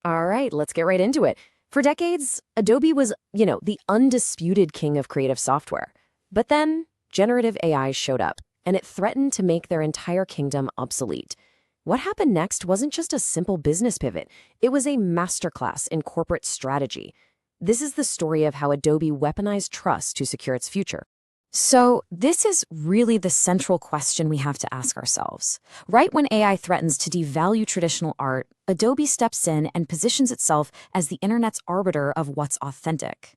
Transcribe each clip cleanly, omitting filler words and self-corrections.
All right, let's get right into it. For decades, Adobe was, the undisputed king of creative software. But then generative AI showed up, and it threatened to make their entire kingdom obsolete. What happened next wasn't just a simple business pivot, it was a masterclass in corporate strategy. This is the story of how Adobe weaponized trust to secure its future. So, this is really the central question we have to ask ourselves. Right when AI threatens to devalue traditional art, Adobe steps in and positions itself as the internet's arbiter of what's authentic.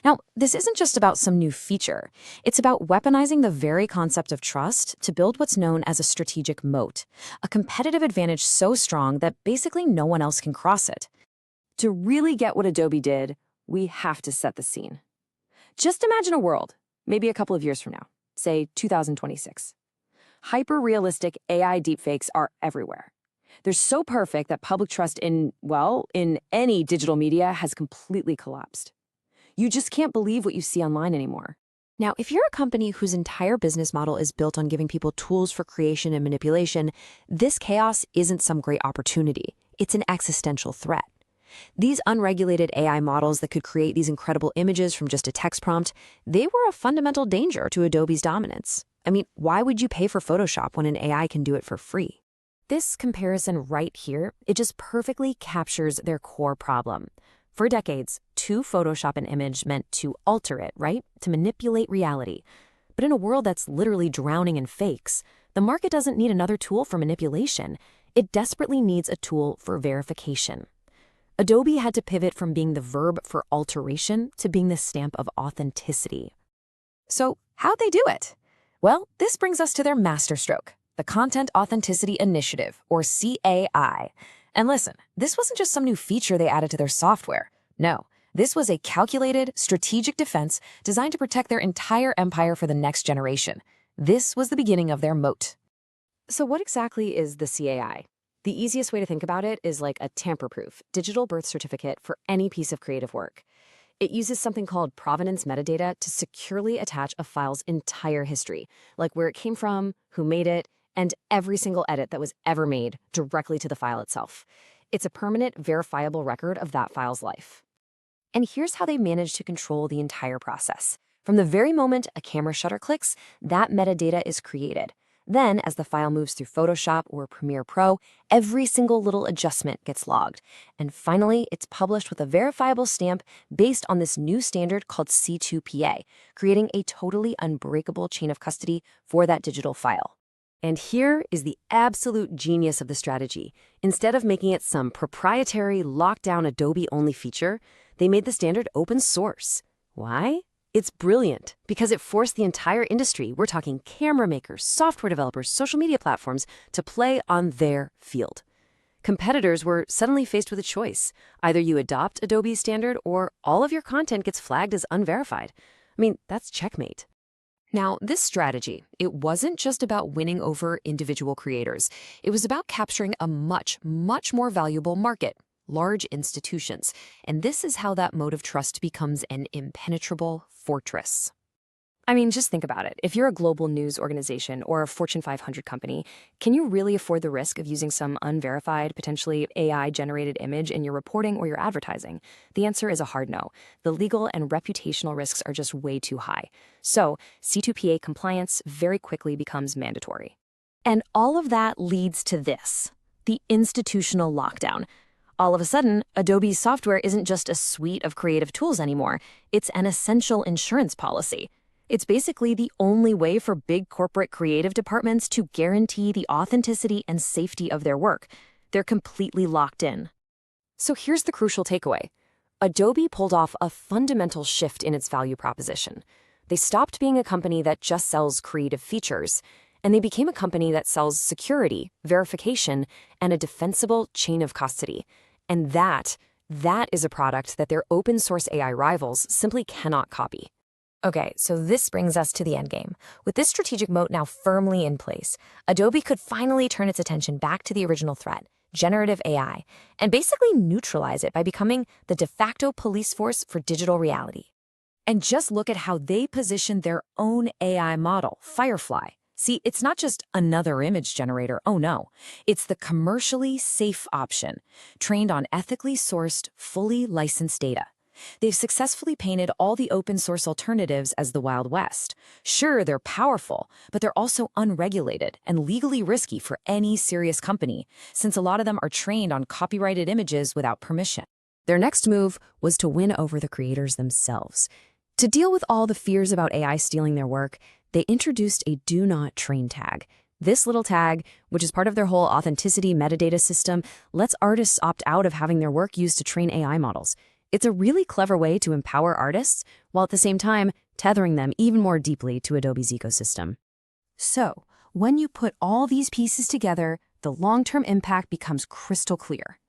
Now, this isn't just about some new feature. It's about weaponizing the very concept of trust to build what's known as a strategic moat, a competitive advantage so strong that basically no one else can cross it. To really get what Adobe did, we have to set the scene. Just imagine a world, maybe a couple of years from now, say 2026. Hyper-realistic AI deepfakes are everywhere. They're so perfect that public trust in any digital media has completely collapsed. You just can't believe what you see online anymore. Now, if you're a company whose entire business model is built on giving people tools for creation and manipulation, this chaos isn't some great opportunity. It's an existential threat. These unregulated AI models that could create these incredible images from just a text prompt, they were a fundamental danger to Adobe's dominance. I mean, why would you pay for Photoshop when an AI can do it for free? This comparison right here, it just perfectly captures their core problem. For decades, to Photoshop an image meant to alter it, right? To manipulate reality. But in a world that's literally drowning in fakes, the market doesn't need another tool for manipulation. It desperately needs a tool for verification. Adobe had to pivot from being the verb for alteration to being the stamp of authenticity. So, how'd they do it? Well, this brings us to their masterstroke, the Content Authenticity Initiative, or CAI. And listen, this wasn't just some new feature they added to their software. No, this was a calculated, strategic defense designed to protect their entire empire for the next generation. This was the beginning of their moat. So what exactly is the CAI? The easiest way to think about it is like a tamper-proof digital birth certificate for any piece of creative work. It uses something called Provenance Metadata to securely attach a file's entire history, like where it came from, who made it, and every single edit that was ever made directly to the file itself. It's a permanent, verifiable record of that file's life. And here's how they manage to control the entire process. From the very moment a camera shutter clicks, that metadata is created. Then, as the file moves through Photoshop or Premiere Pro, every single little adjustment gets logged. And finally, it's published with a verifiable stamp based on this new standard called C2PA, creating a totally unbreakable chain of custody for that digital file. And here is the absolute genius of the strategy. Instead of making it some proprietary, locked-down Adobe-only feature, they made the standard open source. Why? It's brilliant because it forced the entire industry, we're talking camera makers, software developers, social media platforms, to play on their field. Competitors were suddenly faced with a choice. Either you adopt Adobe's standard or all of your content gets flagged as unverified. I mean, that's checkmate. Now, this strategy, it wasn't just about winning over individual creators. It was about capturing a much, much more valuable market, large institutions. And this is how that moat of trust becomes an impenetrable fortress. I mean, just think about it. If you're a global news organization or a Fortune 500 company, can you really afford the risk of using some unverified, potentially AI-generated image in your reporting or your advertising? The answer is a hard no. The legal and reputational risks are just way too high. So, C2PA compliance very quickly becomes mandatory. And all of that leads to this, the institutional lockdown. All of a sudden, Adobe's software isn't just a suite of creative tools anymore. It's an essential insurance policy. It's basically the only way for big corporate creative departments to guarantee the authenticity and safety of their work. They're completely locked in. So here's the crucial takeaway. Adobe pulled off a fundamental shift in its value proposition. They stopped being a company that just sells creative features, and they became a company that sells security, verification, and a defensible chain of custody. And that is a product that their open source AI rivals simply cannot copy. Okay, so this brings us to the endgame. With this strategic moat now firmly in place, Adobe could finally turn its attention back to the original threat, generative AI, and basically neutralize it by becoming the de facto police force for digital reality. And just look at how they positioned their own AI model, Firefly. See, it's not just another image generator, oh no. It's the commercially safe option, trained on ethically sourced, fully licensed data. They've successfully painted all the open source alternatives as the Wild West. Sure, they're powerful, but they're also unregulated and legally risky for any serious company, since a lot of them are trained on copyrighted images without permission. Their next move was to win over the creators themselves. To deal with all the fears about AI stealing their work, they introduced a do not train tag. This little tag, which is part of their whole authenticity metadata system, lets artists opt out of having their work used to train AI models. It's a really clever way to empower artists, while at the same time tethering them even more deeply to Adobe's ecosystem. So, when you put all these pieces together, the long-term impact becomes crystal clear.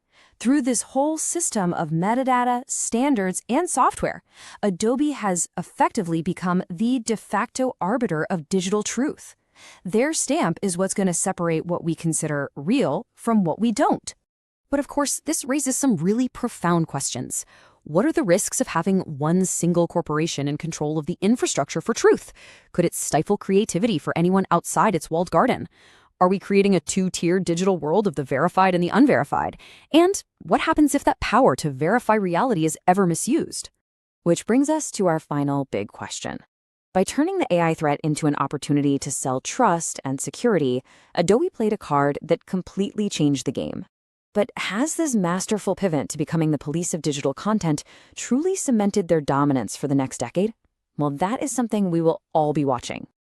Through this whole system of metadata, standards, and software, Adobe has effectively become the de facto arbiter of digital truth. Their stamp is what's going to separate what we consider real from what we don't. But of course, this raises some really profound questions. What are the risks of having one single corporation in control of the infrastructure for truth? Could it stifle creativity for anyone outside its walled garden? Are we creating a two-tiered digital world of the verified and the unverified? And what happens if that power to verify reality is ever misused? Which brings us to our final big question. By turning the AI threat into an opportunity to sell trust and security, Adobe played a card that completely changed the game. But has this masterful pivot to becoming the police of digital content truly cemented their dominance for the next decade? Well, that is something we will all be watching.